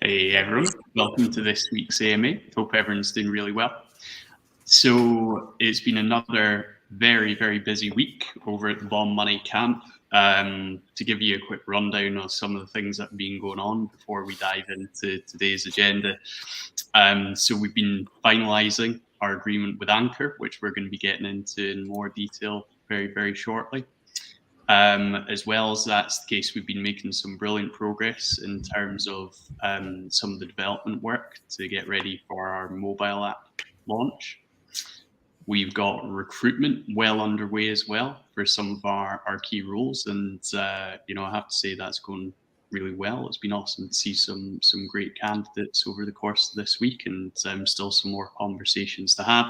Hey everyone, welcome to this week's AMA. Hope everyone's doing really well. So it's been another very, very busy week over at the Bond Money Camp. To give you a quick rundown of some of the things that have been going on before we dive into today's agenda. So we've been finalising our agreement with Ankr, which we're going to be getting into in more detail very, very shortly. As well as that's the case, we've been making some brilliant progress in terms of some of the development work to get ready for our mobile app launch. We've got recruitment well underway as well for some of our key roles, and I have to say that's going really well. It's been awesome to see some great candidates over the course of this week, and still some more conversations to have.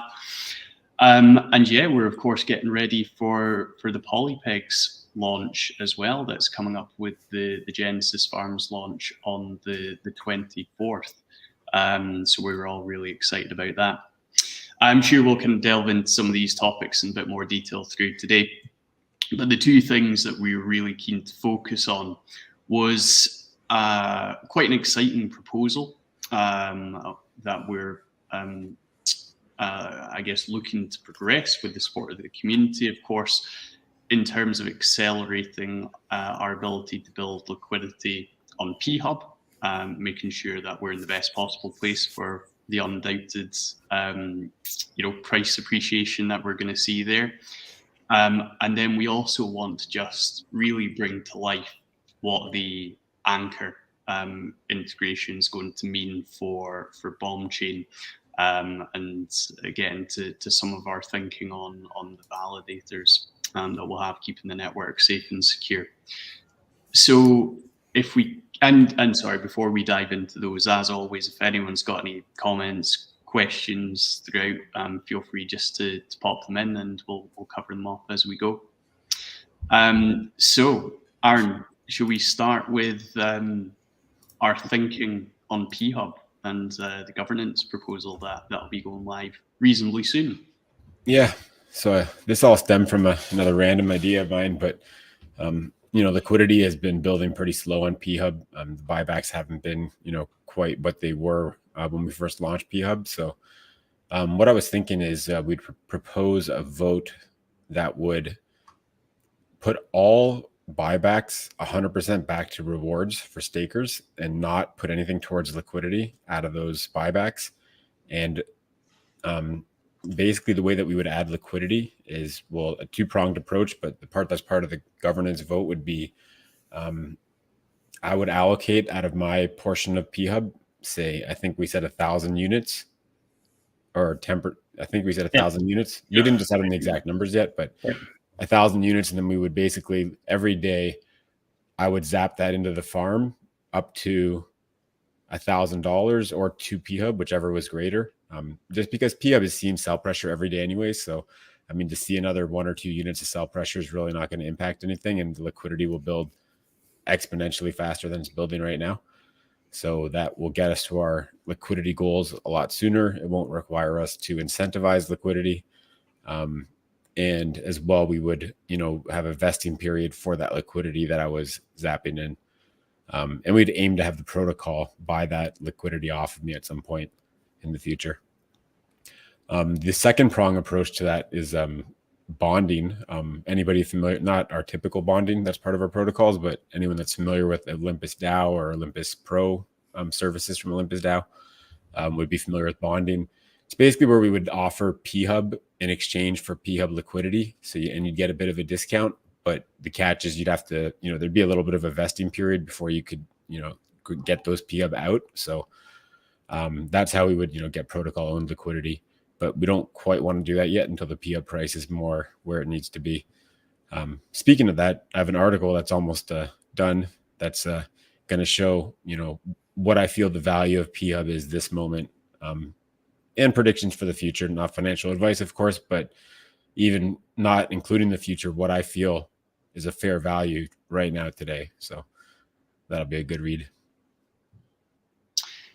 And yeah, we're of course getting ready for the Polypegs launch as well. That's coming up with the Genesis Farms launch on the 24th. So we're all really excited about that. I'm sure we'll kind of delve into some of these topics in a bit more detail through today. But the two things that we were really keen to focus on was quite an exciting proposal that we're I guess looking to progress with the support of the community, of course, in terms of accelerating our ability to build liquidity on PHUB, making sure that we're in the best possible place for the undoubted, price appreciation that we're going to see there. And then we also want to just really bring to life what the Ankr integration is going to mean for Bomb Chain. And again, to some of our thinking on the validators that we'll have keeping the network safe and secure. So if we, and sorry, before we dive into those, as always, if anyone's got any comments, questions throughout, feel free just to pop them in and we'll cover them off as we go. So Aaron, should we start with our thinking on PHUB and the governance proposal that'll be going live reasonably soon? Yeah, so this all stemmed from another random idea of mine, but liquidity has been building pretty slow on PHUB. The buybacks haven't been quite what they were when we first launched PHUB. So what I was thinking is we'd propose a vote that would put all buybacks 100% back to rewards for stakers and not put anything towards liquidity out of those buybacks. And basically the way that we would add liquidity is, well, a two-pronged approach, but the part that's part of the governance vote would be I would allocate out of my portion of PHUB, say, I think we said 1,000 units or I think we said 1,000 units. We didn't decide on the exact numbers yet, but 1,000 units. And then we would basically every day I would zap that into the farm up to $1,000 or to PHUB, whichever was greater. Just because PHUB is seeing sell pressure every day anyway. So, I mean, to see another 1 or 2 units of sell pressure is really not going to impact anything, and the liquidity will build exponentially faster than it's building right now. So that will get us to our liquidity goals a lot sooner. It won't require us to incentivize liquidity. And as well, we would, have a vesting period for that liquidity that I was zapping in. And we'd aim to have the protocol buy that liquidity off of me at some point in the future. The second prong approach to that is bonding. Anybody familiar, not our typical bonding that's part of our protocols, but anyone that's familiar with Olympus DAO or Olympus Pro services from Olympus DAO would be familiar with bonding. It's basically where we would offer PHUB in exchange for PHUB liquidity. And you'd get a bit of a discount, but the catch is you'd have to, there'd be a little bit of a vesting period before you could get those PHUB out. So that's how we would, get protocol owned liquidity, but we don't quite want to do that yet until the PHUB price is more where it needs to be. Speaking of that, I have an article that's almost done. That's going to show, what I feel the value of PHUB is this moment, and predictions for the future, not financial advice, of course, but even not including the future, what I feel is a fair value right now today. So that'll be a good read.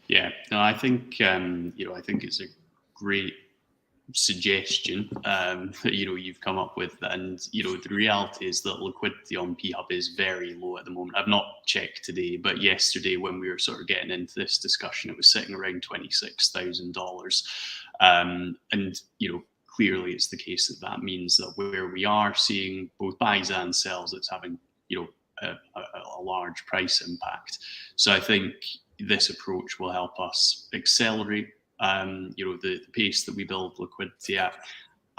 Yeah, no, I think I think it's a great suggestion that you've come up with, and the reality is that liquidity on PHUB is very low at the moment. I've not checked today, but yesterday when we were sort of getting into this discussion, it was sitting around $26,000, and clearly it's the case that means that where we are seeing both buys and sells, it's having a large price impact. So I think this approach will help us accelerate the pace that we build liquidity at.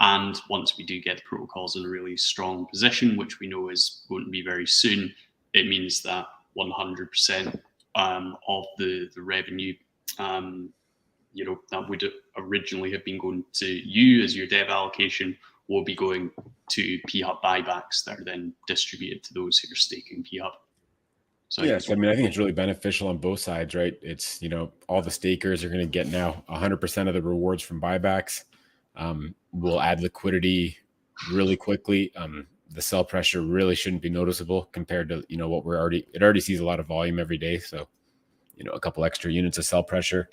And once we do get the protocols in a really strong position, which we know is going to be very soon, it means that 100% of the revenue that would originally have been going to you as your dev allocation will be going to PHUB buybacks that are then distributed to those who are staking PHUB. So yes, I mean, I think it's really beneficial on both sides, right? It's, all the stakers are going to get now 100% of the rewards from buybacks. We'll add liquidity really quickly. The sell pressure really shouldn't be noticeable compared to, what it already sees a lot of volume every day. So, a couple extra units of sell pressure,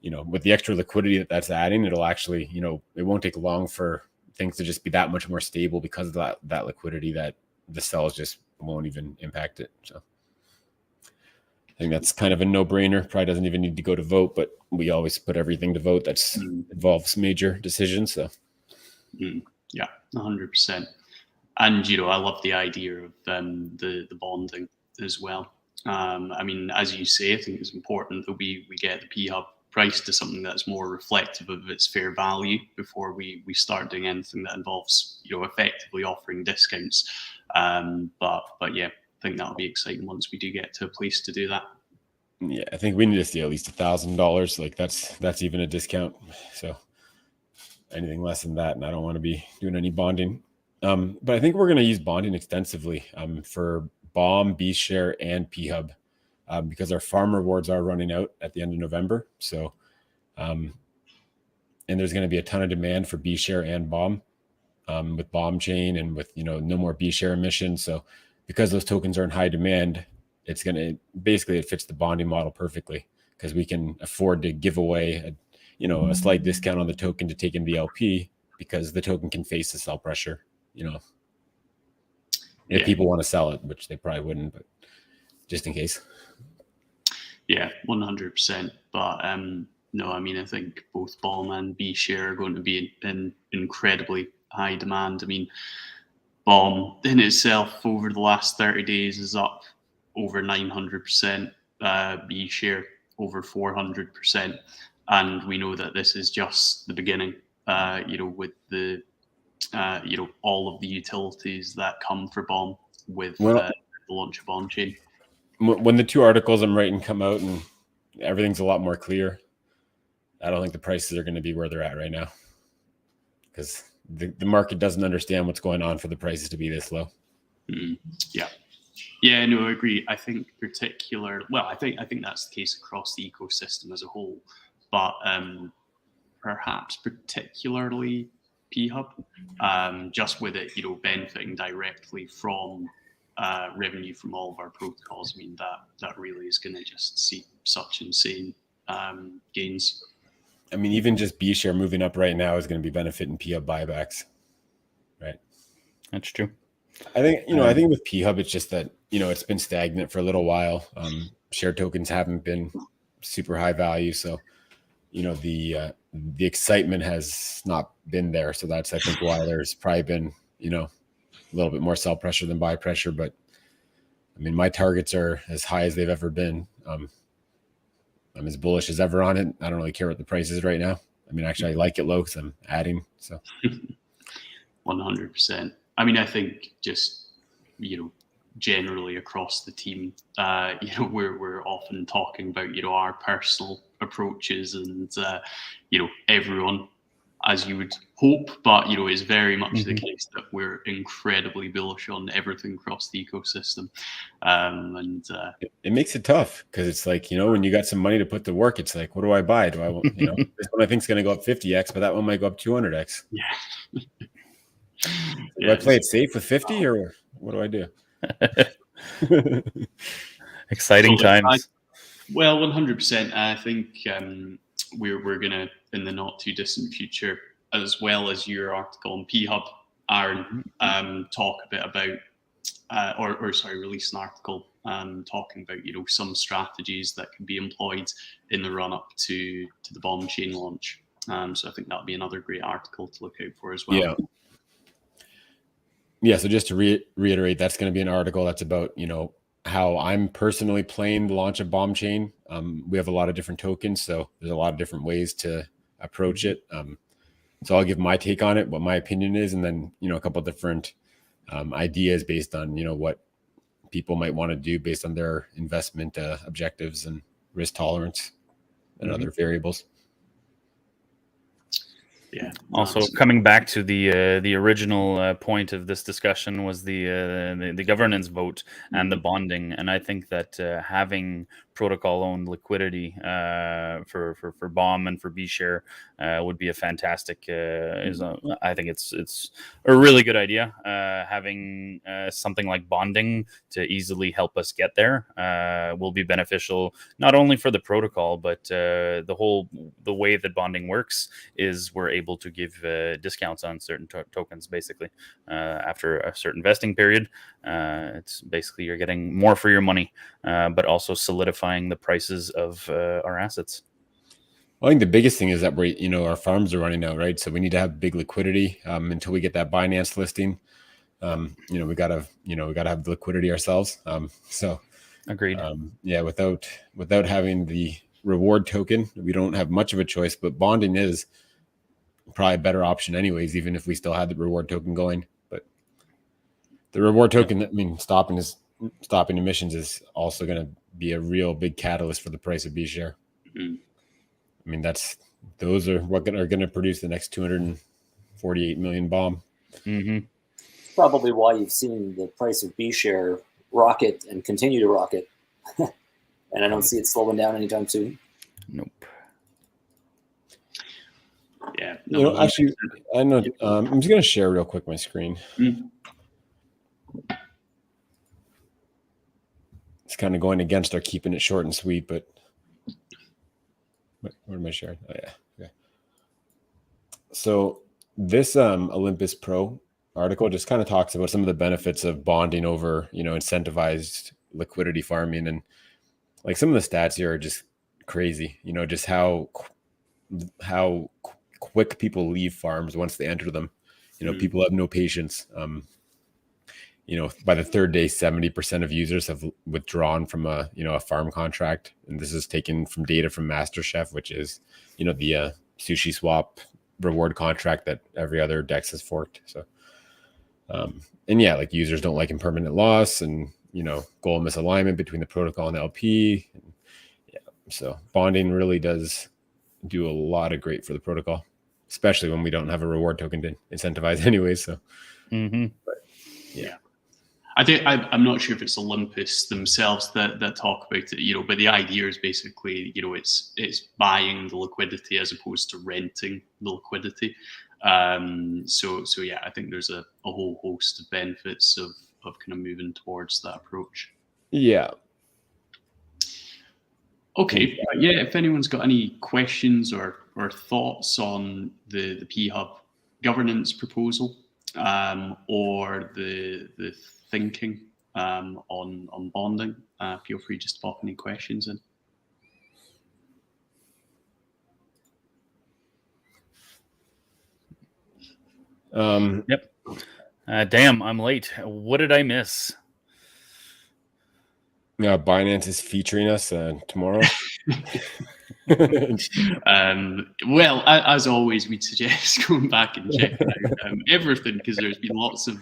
with the extra liquidity that's adding, it'll actually, it won't take long for things to just be that much more stable because of that liquidity, that the sells just won't even impact it. So I think that's kind of a no-brainer. Probably doesn't even need to go to vote, but we always put everything to vote that's involves major decisions. So yeah, 100%. And I love the idea of the bonding as well. I mean, as you say, I think it's important that we get the PHUB price to something that's more reflective of its fair value before we start doing anything that involves effectively offering discounts. But yeah, I think that'll be exciting once we do get to a place to do that. Yeah, I think we need to see at least $1,000. Like that's even a discount. So anything less than that, and I don't want to be doing any bonding. But I think we're going to use bonding extensively for BOM, B share, and PHUB because our farm rewards are running out at the end of November. So, and there's going to be a ton of demand for B share and BOM with BOM chain and with no more B share emissions. So because those tokens are in high demand, it's going to basically it fits the bonding model perfectly because we can afford to give away a slight discount on the token to take in the LP because the token can face the sell pressure. If people want to sell it, which they probably wouldn't, but just in case. Yeah, 100%. But no, I mean, I think both BOM and B share are going to be in incredibly high demand. I mean, BOM in itself over the last 30 days is up over 900%, B share over 400%. And we know that this is just the beginning, with the, all of the utilities that come for BOM with the launch of BOM chain. When the two articles I'm writing come out and everything's a lot more clear, I don't think the prices are going to be where they're at right now because the market doesn't understand what's going on for the prices to be this low. Yeah, no, I agree. I think I think that's the case across the ecosystem as a whole, but perhaps particularly PHUB, just with it, benefiting directly from revenue from all of our protocols. I mean, that really is going to just see such insane gains. I mean, even just B share moving up right now is going to be benefiting PHUB buybacks, right? That's true. I think I think with PHUB, it's just that it's been stagnant for a little while. Share tokens haven't been super high value, so the excitement has not been there. So that's I think why there's probably been a little bit more sell pressure than buy pressure. But I mean, my targets are as high as they've ever been. I'm as bullish as ever on it. I don't really care what the price is right now. I mean, actually, I like it low because I'm adding. So 100%. I mean, I think just generally across the team, we're often talking about our personal approaches, and everyone, as you would hope, but is very much the case that we're incredibly bullish on everything across the ecosystem, and it makes it tough because it's like when you got some money to put to work, it's like, what do I buy? Do I this one I think is going to go up 50x, but that one might go up 200x. Yeah. Do I play it safe with 50 or what do I do? Exciting times. Well, 100%. I think we're going to, in the not too distant future, as well as your article on PHUB, Aaron, talk a bit about, release an article talking about, some strategies that can be employed in the run up to the bomb chain launch. So I think that'll be another great article to look out for as well. Yeah. So just to reiterate, that's going to be an article that's about, how I'm personally playing the launch of bomb chain. We have a lot of different tokens, so there's a lot of different ways to approach it. So I'll give my take on it, what my opinion is, and then, a couple of different ideas based on, what people might want to do based on their investment objectives and risk tolerance and other variables. Yeah. Also, coming back to the original point of this discussion was the governance vote and the bonding, and I think that having protocol-owned liquidity for BOM and for B share would be a fantastic. I think it's a really good idea. Having something like bonding to easily help us get there will be beneficial not only for the protocol, but the way that bonding works is we're able to give discounts on certain tokens basically after a certain vesting period. It's basically you're getting more for your money, but also solidifying the prices of our assets. I think the biggest thing is that our farms are running out, right? So we need to have big liquidity until we get that Binance listing. We gotta have the liquidity ourselves. So agreed. Without having the reward token, we don't have much of a choice, but bonding is probably a better option anyways, even if we still had the reward token going. But the reward token, stopping emissions is also going to be a real big catalyst for the price of B share. Those are what are going to produce the next 248 million bomb. Probably why you've seen the price of B share rocket and continue to rocket. And I don't see it slowing down anytime soon. Nope. Yeah. Actually, I know. I'm just going to share real quick my screen. It's kind of going against our keeping it short and sweet, but where am I sharing? Oh yeah. Okay. So this Olympus Pro article just kind of talks about some of the benefits of bonding over, incentivized liquidity farming, and like some of the stats here are just crazy. Just how quick people leave farms once they enter them. People have no patience. By the third day, 70% of users have withdrawn from a farm contract. And this is taken from data from MasterChef, which is, the sushi swap reward contract that every other DEX has forked. So, users don't like impermanent loss and, goal misalignment between the protocol and the LP. So bonding really does do a lot of great for the protocol, especially when we don't have a reward token to incentivize anyway. So, but, yeah. I'm not sure if it's Olympus themselves that talk about it, but the idea is basically, it's buying the liquidity as opposed to renting the liquidity. So yeah, I think there's a whole host of benefits of kind of moving towards that approach. Yeah. Okay. If anyone's got any questions or thoughts on the PHUB governance proposal or the thinking on bonding, feel free just to pop any questions in. Yep. Damn, I'm late. What did I miss? Binance is featuring us tomorrow. Well, as always, we'd suggest going back and checking out everything, because there's been lots of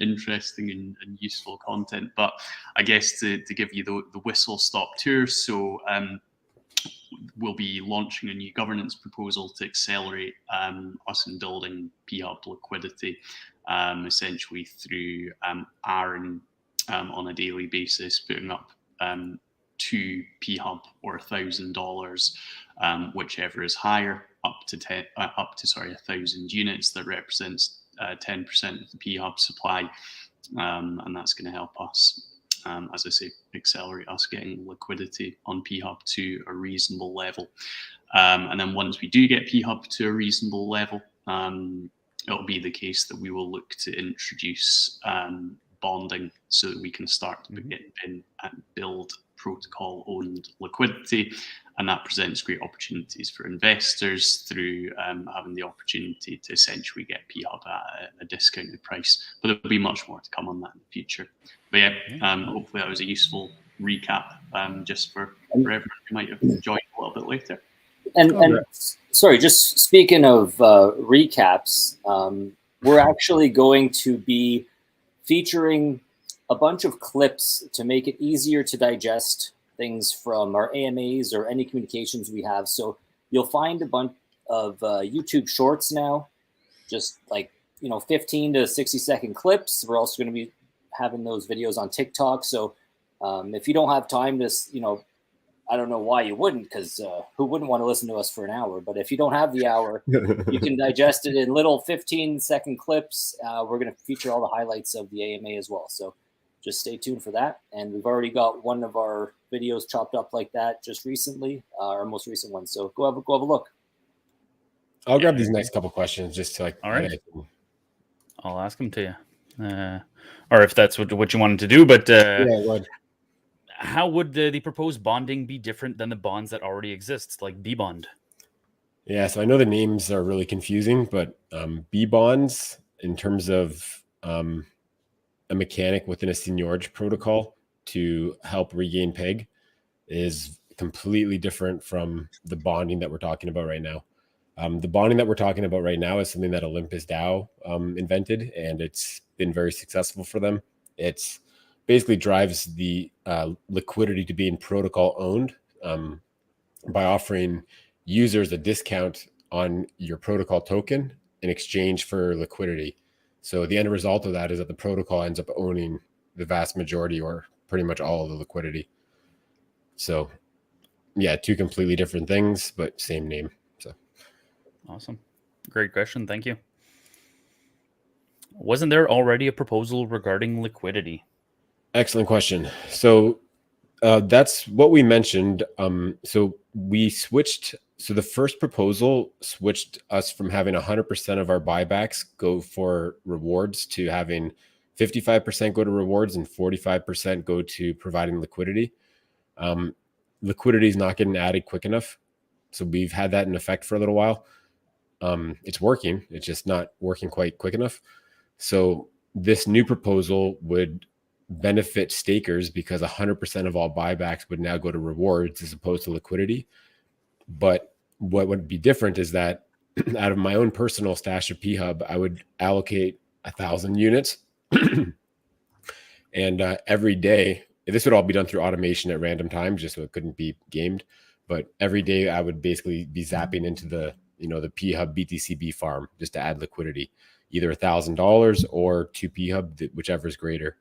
interesting and useful content. But I guess to give you the whistle-stop tour, so we'll be launching a new governance proposal to accelerate us in building PHUB liquidity, essentially through Aaron on a daily basis putting up to PHUB or $1,000, whichever is higher, up to 1,000 units. That represents 10% of the PHUB supply, and that's going to help us, as I say, accelerate us getting liquidity on PHUB to a reasonable level. And then once we do get PHUB to a reasonable level, it'll be the case that we will look to introduce bonding so that we can start to get in and build protocol-owned liquidity. And that presents great opportunities for investors through having the opportunity to essentially get PHUB at a discounted price. But there'll be much more to come on that in the future. But yeah, hopefully that was a useful recap just for everyone who might have joined a little bit later. And sorry, just speaking of recaps, we're actually going to be featuring a bunch of clips to make it easier to digest things from our AMAs or any communications we have. So you'll find a bunch of YouTube shorts now, just like, 15 to 60-second clips. We're also going to be having those videos on TikTok. So if you don't have time to, I don't know why you wouldn't, because who wouldn't want to listen to us for an hour? But if you don't have the hour, you can digest it in little 15-second clips. We're going to feature all the highlights of the AMA as well. So just stay tuned for that. And we've already got one of our videos chopped up like that just recently, our most recent one. So go have a look. I'll grab these next couple questions just to All right. I'll ask them to you, or if that's what you wanted to do. But yeah, go ahead. How would the proposed bonding be different than the bonds that already exist, like B bond? Yeah, so I know the names are really confusing, but B bonds, in terms of a mechanic within a seigniorage protocol to help regain PEG, is completely different from the bonding that we're talking about right now. The bonding that we're talking about right now is something that Olympus DAO invented, and it's been very successful for them. It's basically drives the liquidity to being protocol owned by offering users a discount on your protocol token in exchange for liquidity. So the end result of that is that the protocol ends up owning the vast majority or pretty much all of the liquidity. So yeah, two completely different things, but same name. So awesome. Great question. Thank you. Wasn't there already a proposal regarding liquidity? Excellent question. So that's what we mentioned. So we switched. So the first proposal switched us from having 100% of our buybacks go for rewards to having 55% go to rewards and 45% go to providing liquidity. Liquidity is not getting added quick enough. So we've had that in effect for a little while. It's working. It's just not working quite quick enough. So this new proposal would benefit stakers because 100% of all buybacks would now go to rewards as opposed to liquidity. But what would be different is that out of my own personal stash of PHUB, I would allocate 1,000 units. And every day, this would all be done through automation at random times, just so it couldn't be gamed. But every day I would basically be zapping into the PHUB BTCB farm just to add liquidity, either $1,000 or to PHUB, whichever is greater.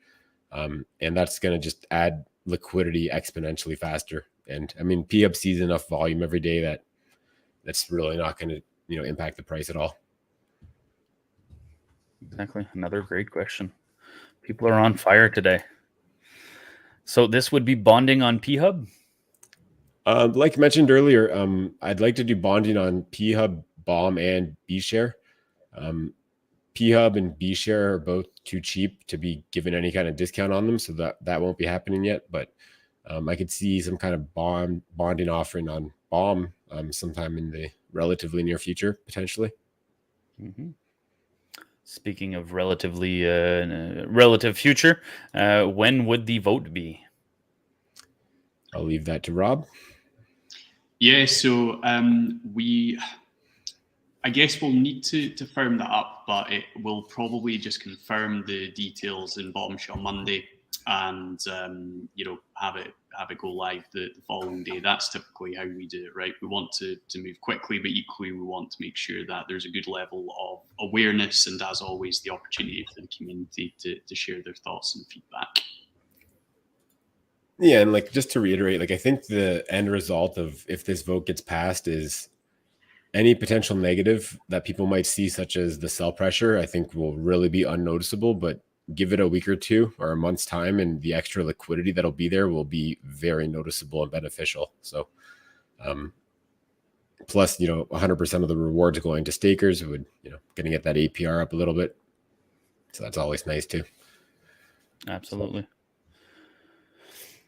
And that's going to just add liquidity exponentially faster. And I mean, PHUB sees enough volume every day that's really not going to, impact the price at all. Exactly. Another great question. People are on fire today. So this would be bonding on PHUB? Like mentioned earlier, I'd like to do bonding on PHUB, BOM, and B-Share. PHUB and B-Share are both too cheap to be given any kind of discount on them, so that won't be happening yet. But I could see some kind of bonding offering on BOM sometime in the relatively near future, potentially. Mm-hmm. Speaking of relatively relative future, when would the vote be? I'll leave that to Rob. Yeah, so I guess we'll need to firm that up, but it will probably just confirm the details in Bombshell Monday and have it go live the following day. That's typically how we do it, right? We want to move quickly, but equally we want to make sure that there's a good level of awareness and, as always, the opportunity for the community to share their thoughts and feedback. Yeah, and just to reiterate, I think the end result of if this vote gets passed is any potential negative that people might see, such as the sell pressure, I think will really be unnoticeable, but give it a week or two or a month's time and the extra liquidity that'll be there will be very noticeable and beneficial. So plus 100% of the rewards going to stakers would gonna get that APR up a little bit, so that's always nice too. Absolutely.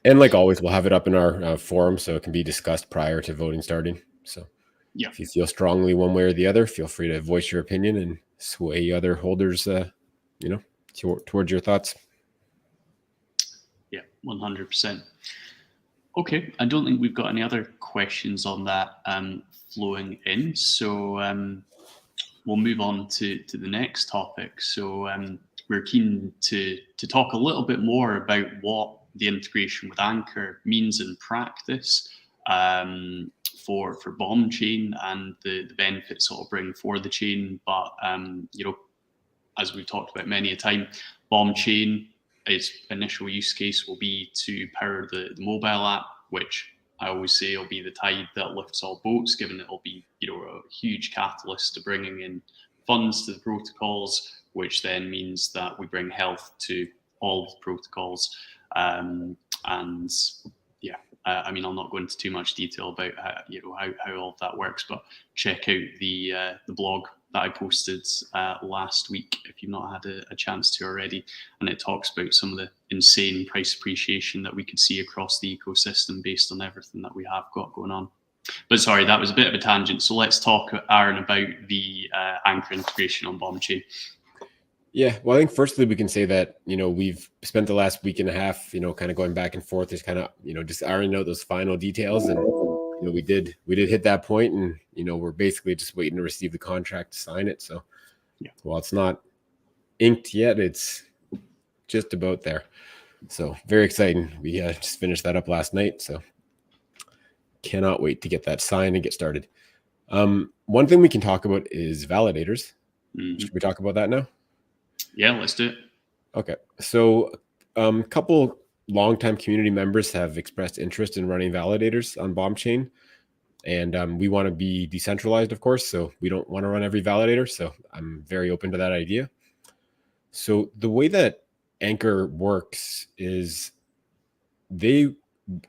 And like always, we'll have it up in our forum so it can be discussed prior to voting starting. So Yeah. if you feel strongly one way or the other, feel free to voice your opinion and sway other holders towards your thoughts. Yeah, 100%. Okay, I don't think we've got any other questions on that flowing in, so we'll move on to the next topic. So we're keen to talk a little bit more about what the integration with Ankr means in practice for bomb chain and the benefits it'll bring for the chain. But as we've talked about many a time, bomb chain, its initial use case will be to power the mobile app, which I always say will be the tide that lifts all boats, given it will be a huge catalyst to bringing in funds to the protocols, which then means that we bring health to all of the protocols. And yeah, I mean, I'll not go into too much detail about how all of that works, but check out the blog that I posted last week if you've not had a chance to already, and it talks about some of the insane price appreciation that we could see across the ecosystem based on everything that we have got going on. But sorry, that was a bit of a tangent. So let's talk, Aaron, about the Ankr integration on bomb chain. Yeah, well, I think firstly we can say that we've spent the last week and a half kind of going back and forth, just kind of just ironing out those final details, and we did hit that point, and we're basically just waiting to receive the contract to sign it. So yeah, while it's not inked yet, it's just about there. So very exciting. We just finished that up last night, so cannot wait to get that signed and get started. One thing we can talk about is validators. Should we talk about that now? Yeah, let's do it. Okay, so a couple longtime community members have expressed interest in running validators on bomb chain, and we want to be decentralized, of course, so we don't want to run every validator, so I'm very open to that idea. So the way that Ankr works is they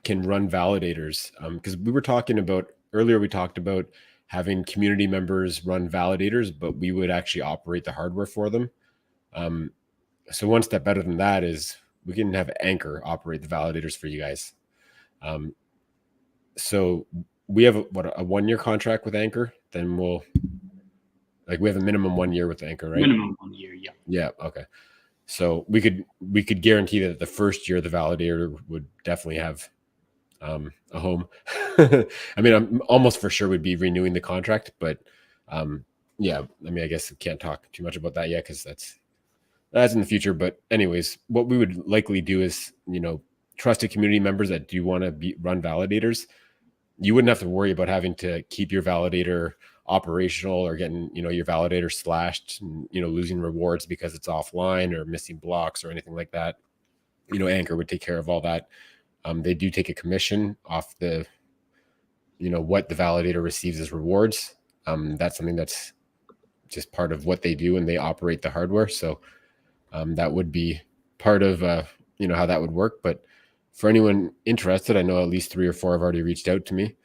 can run validators, because we talked about having community members run validators, but we would actually operate the hardware for them. So one step better than that is we can have Ankr operate the validators for you guys. So we have a 1-year contract with Ankr. Then we have a minimum 1 year with Ankr, right? Minimum 1 year, yeah. Yeah. Okay. So we could guarantee that the first year the validator would definitely have a home. I mean, I'm almost for sure would be renewing the contract, but yeah, I mean, I guess we can't talk too much about that yet because that's in the future. But anyways, what we would likely do is, trusted community members that do want to run validators, you wouldn't have to worry about having to keep your validator operational or getting, your validator slashed, and, losing rewards because it's offline or missing blocks or anything like that. Ankr would take care of all that. They do take a commission off the, what the validator receives as rewards. That's something that's just part of what they do, and they operate the hardware. So that would be part of, how that would work. But for anyone interested, I know at least 3 or 4 have already reached out to me.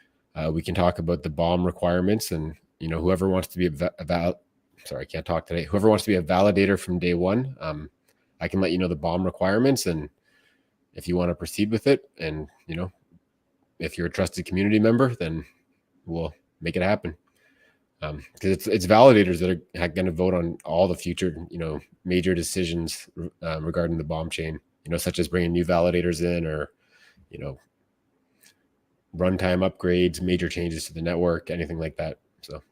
We can talk about the BOM requirements, and, whoever wants to be sorry, I can't talk today. Whoever wants to be a validator from day one, I can let you know the BOM requirements, and if you want to proceed with it, and, if you're a trusted community member, then we'll make it happen. Because it's validators that are going to vote on all the future, major decisions regarding the bomb chain, such as bringing new validators in, or, runtime upgrades, major changes to the network, anything like that. So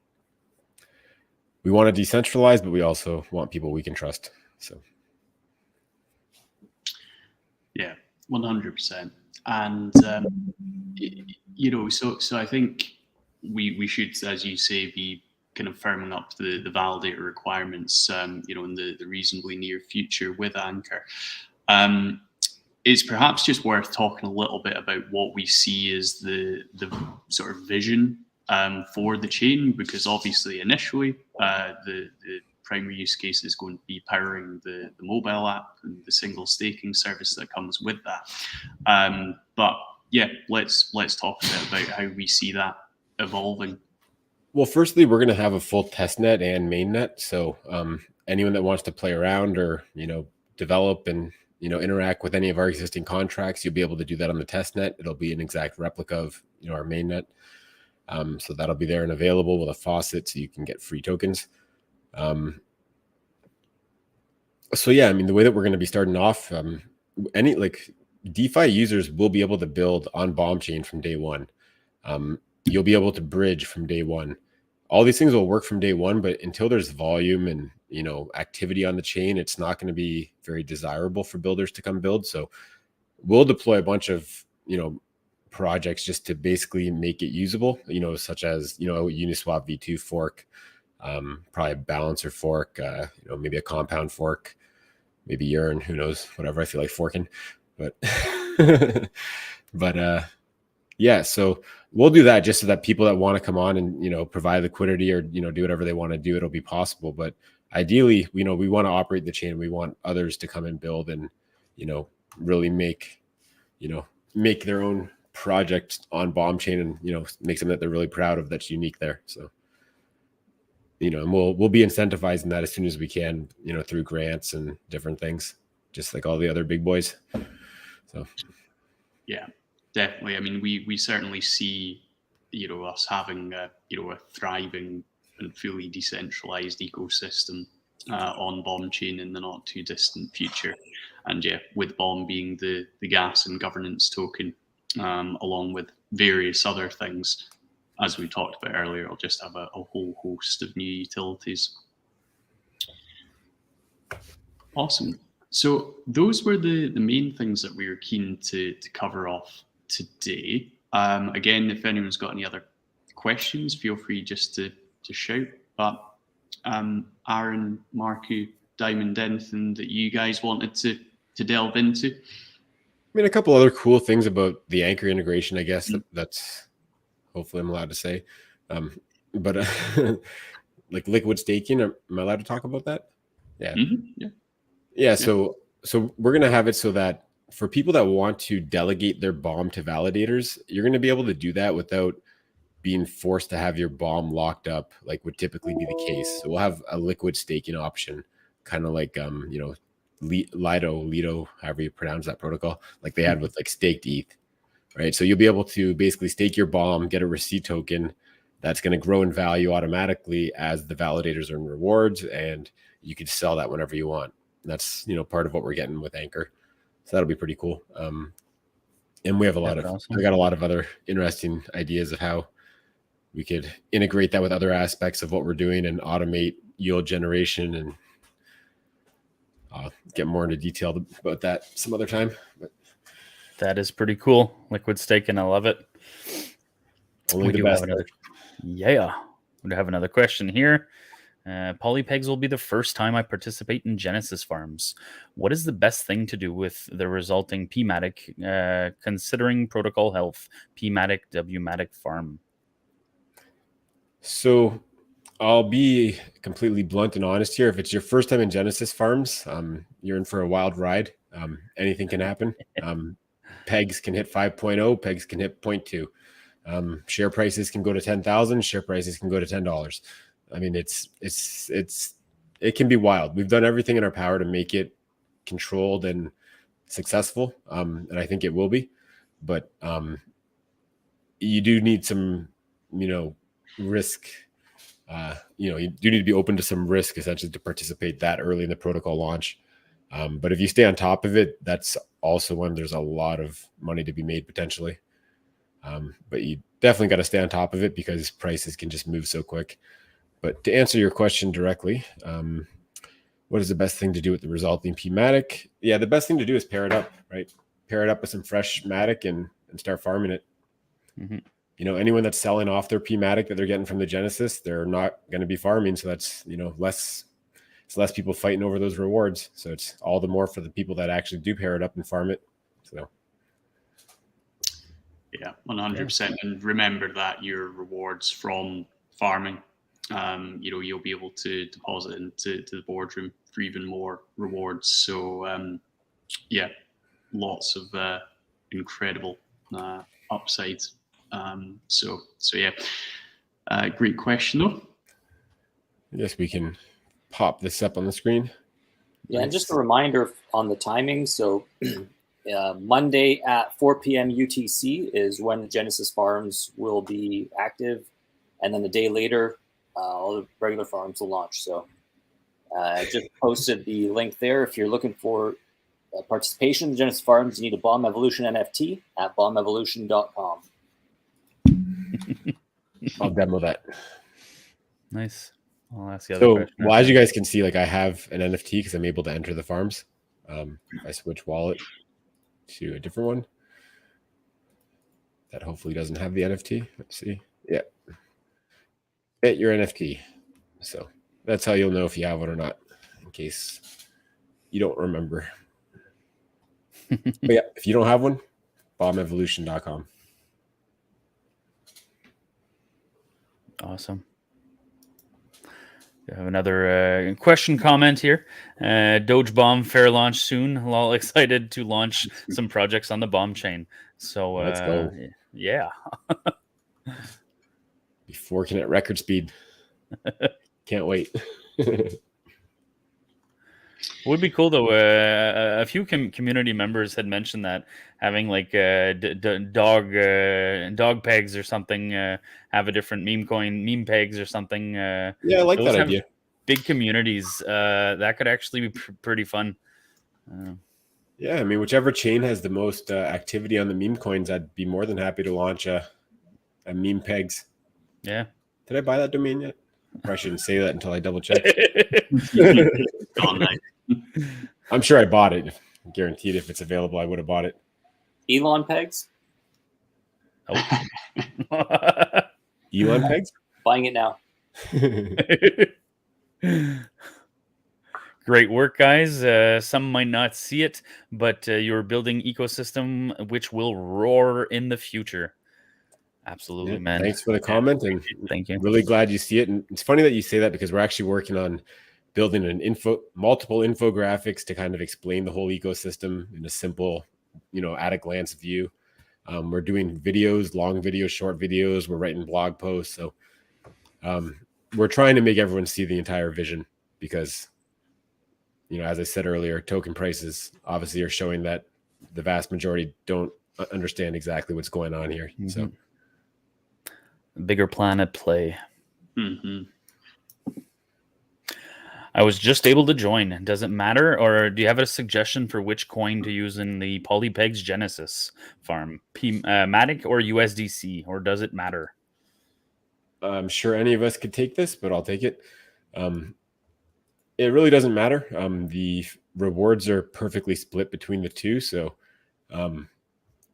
we want to decentralize, but we also want people we can trust. So yeah, 100%. And so I think we should, as you say, be kind of firming up the validator requirements, in the reasonably near future with Ankr. It's perhaps just worth talking a little bit about what we see as the sort of vision for the chain, because obviously initially the primary use case is going to be powering the mobile app and the single staking service that comes with that. But yeah, let's talk a bit about how we see that evolving. Well, firstly, we're going to have a full test net and main net. So anyone that wants to play around or, develop and, interact with any of our existing contracts, you'll be able to do that on the test net. It'll be an exact replica of, our main net. So that'll be there and available with a faucet so you can get free tokens. So yeah, I mean, the way that we're going to be starting off, any like DeFi users will be able to build on bomb chain from day one. You'll be able to bridge from day one. All these things will work from day one, but until there's volume and, activity on the chain, it's not going to be very desirable for builders to come build. So we'll deploy a bunch of, projects just to basically make it usable, such as, Uniswap V2 fork, probably a balancer fork, maybe a compound fork, maybe urine, who knows, whatever I feel like forking, but, yeah, so we'll do that just so that people that want to come on and, provide liquidity or, do whatever they want to do, it'll be possible. But ideally, we want to operate the chain. We want others to come and build and, really make their own project on bomb chain and, make something that they're really proud of that's unique there. So, and we'll be incentivizing that as soon as we can, through grants and different things, just like all the other big boys. So, yeah. Definitely. I mean, we certainly see, us having a thriving and fully decentralized ecosystem on bomb chain in the not too distant future. And yeah, with bomb being the gas and governance token, along with various other things, as we talked about earlier, I'll just have a whole host of new utilities. Awesome. So those were the main things that we were keen to cover off today. Again, if anyone's got any other questions, feel free just to shout. But Aaron, Marku, Diamond, anything that you guys wanted to delve into? I mean, a couple other cool things about the Ankr integration, I guess, that's hopefully I'm allowed to say. But like liquid staking, am I allowed to talk about that? Yeah. Mm-hmm. Yeah. So we're going to have it so that for people that want to delegate their bomb to validators, you're going to be able to do that without being forced to have your bomb locked up, like would typically be the case. So we'll have a liquid staking option, kind of like, Lido, however you pronounce that protocol, like they had with like staked ETH, right? So you'll be able to basically stake your bomb, get a receipt token that's going to grow in value automatically as the validators earn rewards, and you can sell that whenever you want. And that's, part of what we're getting with Ankr. So that'll be pretty cool. And we have I got a lot of other interesting ideas of how we could integrate that with other aspects of what we're doing and automate yield generation, and get more into detail about that some other time. But that is pretty cool. Liquid staking, I love it. Only the best. We have another question here. Polypegs will be the first time I participate in Genesis farms. What is the best thing to do with the resulting PMatic, considering protocol health, PMatic, WMatic farm? So I'll be completely blunt and honest here. If it's your first time in Genesis farms, you're in for a wild ride. Anything can happen. Pegs can hit 5.0, pegs can hit 0.2. Share prices can go to 10,000, share prices can go to $10. I mean, it can be wild. We've done everything in our power to make it controlled and successful. And I think it will be, but you do need some, risk. You do need to be open to some risk essentially to participate that early in the protocol launch. But if you stay on top of it, that's also when there's a lot of money to be made potentially. But you definitely got to stay on top of it because prices can just move so quick. But to answer your question directly, what is the best thing to do with the resulting PMatic? Yeah, the best thing to do is pair it up, right? Pair it up with some fresh Matic and start farming it. Mm-hmm. Anyone that's selling off their PMatic that they're getting from the Genesis, they're not going to be farming. So that's, less people fighting over those rewards. So it's all the more for the people that actually do pair it up and farm it. So. Yeah, 100%. And remember that your rewards from farming, you'll be able to deposit into the boardroom for even more rewards. So, lots of incredible upsides. So yeah, Great question, though. I guess we can pop this up on the screen. Yeah, and just a reminder on the timing. So Monday at 4 p.m. UTC is when the Genesis farms will be active. And then the day later, all the regular farms will launch. So I just posted the link there. If you're looking for participation in the Genesis farms, you need a Bomb Evolution NFT at bombevolution.com. I'll demo that. Nice. I'll ask the other question. Well, as you guys can see, like I have an NFT because I'm able to enter the farms. I switch wallet to a different one that hopefully doesn't have the NFT. Let's see. Yeah. Get your NFT. So that's how you'll know if you have one or not, in case you don't remember. But yeah, if you don't have one, bombevolution.com. Awesome. We have another question comment here. Doge Bomb fair launch soon. Lol, excited to launch some projects on the Bomb chain. So let's go. Yeah. Be forking at record speed. Can't wait. It would be cool though. A few community members had mentioned that having like dog pegs or something, have a different meme pegs or something. Yeah, I like that idea. Big communities, that could actually be pretty fun. Yeah, I mean, whichever chain has the most activity on the meme coins, I'd be more than happy to launch a meme pegs. Yeah. Did I buy that domain yet? I probably shouldn't say that until I double check. I'm sure I bought it. Guaranteed if it's available, I would have bought it. Elon pegs? Oh. Elon pegs? Buying it now. Great work, guys. Some might not see it, but you're building ecosystem which will roar in the future. Absolutely, yeah, man. Thanks for the comment, and thank you. Really glad you see it. And it's funny that you say that because we're actually working on building multiple infographics to kind of explain the whole ecosystem in a simple, at a glance view. We're doing videos, long videos, short videos. We're writing blog posts. So we're trying to make everyone see the entire vision because, as I said earlier, token prices obviously are showing that the vast majority don't understand exactly what's going on here. Mm-hmm. So bigger plan at play. Mm-hmm. I was just able to join. Does it matter? Or do you have a suggestion for which coin to use in the Polypegs Genesis farm? Matic or USDC? Or does it matter? I'm sure any of us could take this, but I'll take it. It really doesn't matter. The rewards are perfectly split between the two. So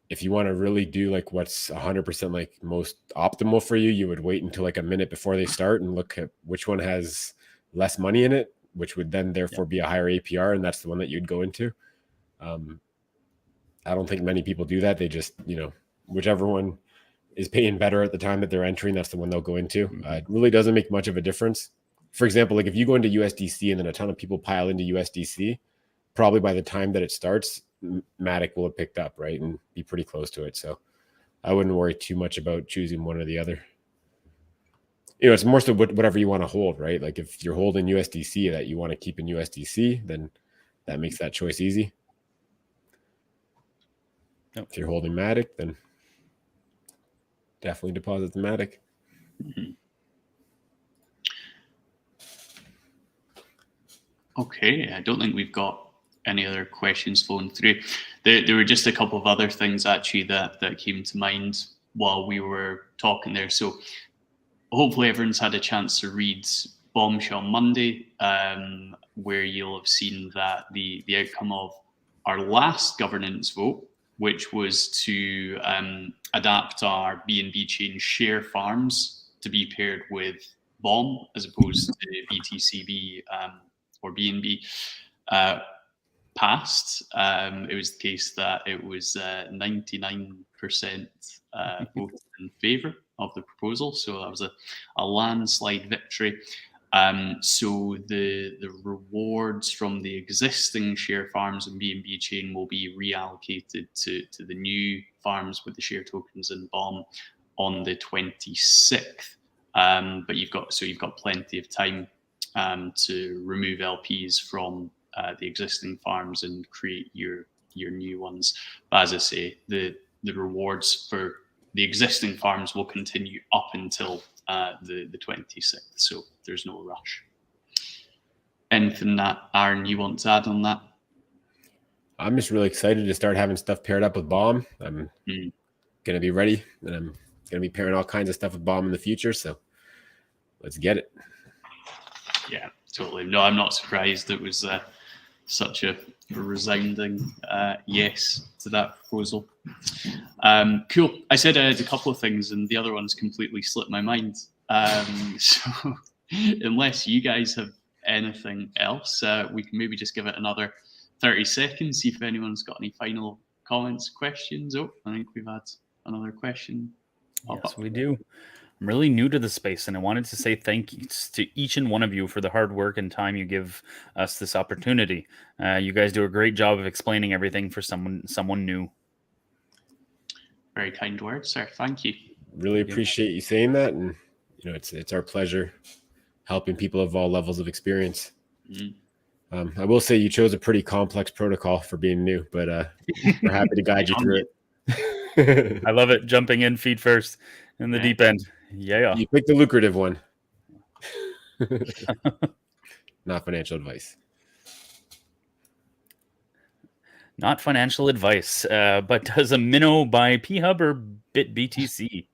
if you want to really do like what's 100% like most optimal for you, you would wait until like a minute before they start and look at which one has less money in it, which would then therefore be a higher APR, and that's the one that you'd go into. I don't think many people do that. They just, whichever one is paying better at the time that they're entering, that's the one they'll go into. It really doesn't make much of a difference. For example, like if you go into USDC and then a ton of people pile into USDC, probably by the time that it starts, Matic will have picked up, right, and be pretty close to it. So I wouldn't worry too much about choosing one or the other. It's more so whatever you want to hold, right? Like if you're holding USDC that you want to keep in USDC, then that makes that choice easy. Yep. If you're holding Matic, then definitely deposit the Matic. Mm-hmm. Okay, I don't think we've got any other questions flowing through. There were just a couple of other things actually that came to mind while we were talking there. So hopefully everyone's had a chance to read Bombshell Monday, where you'll have seen that the outcome of our last governance vote, which was to adapt our BNB chain share farms to be paired with BOM as opposed to BTCB or BNB, passed. It was the case that it was 99% voted in favour of the proposal, so that was a landslide victory. So the rewards from the existing share farms and BNB chain will be reallocated to the new farms with the share tokens and BOM on the 26th But you've got plenty of time to remove LPs from the existing farms and create your new ones. But as I say, the rewards for the existing farms will continue up until the 26th, so there's no rush. Anything that, Aaron, you want to add on that? I'm just really excited to start having stuff paired up with Bomb. I'm going to be ready, and I'm going to be pairing all kinds of stuff with Bomb in the future, so let's get it. Yeah, totally. No, I'm not surprised it was such a resounding yes to that proposal. Cool. I said a couple of things, and the other ones completely slipped my mind. So unless you guys have anything else, we can maybe just give it another 30 seconds, see if anyone's got any final comments, questions. Oh, I think we've had another question. Yes, we do. I'm really new to the space, and I wanted to say thank you to each and one of you for the hard work and time you give us this opportunity. You guys do a great job of explaining everything for someone new. Very kind words, sir. Thank you. Really appreciate you saying that, and it's our pleasure helping people of all levels of experience. I will say you chose a pretty complex protocol for being new, but we're happy to guide you through it. I love it. Jumping in feet first in the deep end. Yeah. You picked the lucrative one. Not financial advice. Not financial advice, but does a minnow buy PHUB or BitBTC?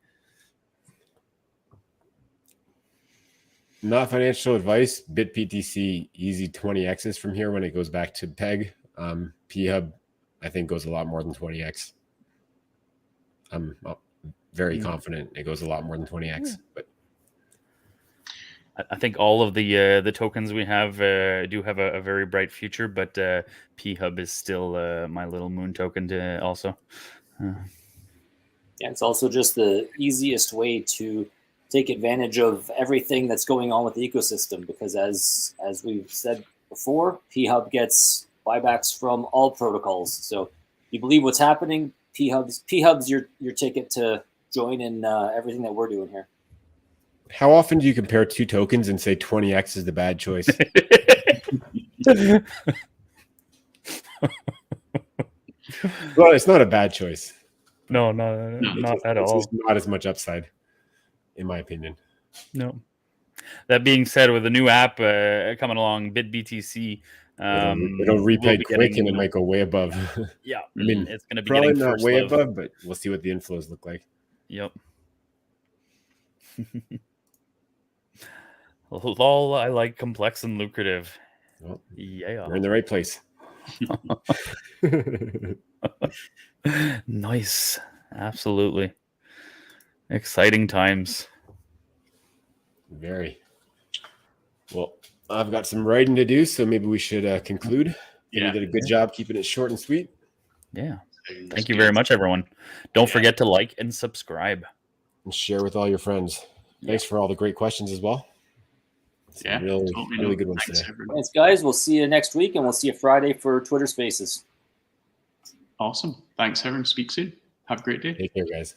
Not financial advice. BitBTC easy 20x's from here when it goes back to PEG. PHUB, I think, goes a lot more than 20x. I'm very confident it goes a lot more than 20x. But I think all of the tokens we have do have a very bright future, but PHUB is still my little moon token to also. Yeah, it's also just the easiest way to take advantage of everything that's going on with the ecosystem, because as we've said before, PHUB gets buybacks from all protocols. So you believe what's happening, PHUB's your ticket to join in everything that we're doing here. How often do you compare two tokens and say 20x is the bad choice? Well, it's not a bad choice. No, not at all. It's not as much upside, in my opinion. No. That being said, with the new app coming along, BitBTC, it'll repay quick and it might go way above. Yeah, I mean, it's going to be probably getting not first way love. above, but we'll see what the inflows look like. Yep. Lol, I like complex and lucrative. Well, yeah, we're in the right place. Nice. Absolutely. Exciting times. Very. Well, I've got some writing to do, so maybe we should conclude. Yeah. You did a good job keeping it short and sweet. Yeah. Thank you very much, everyone. Don't forget to like and subscribe. And share with all your friends. Thanks for all the great questions as well. Yeah, really good ones today. Thanks, guys. We'll see you next week, and we'll see you Friday for Twitter Spaces. Awesome. Thanks, everyone. Speak soon. Have a great day. Take care, guys.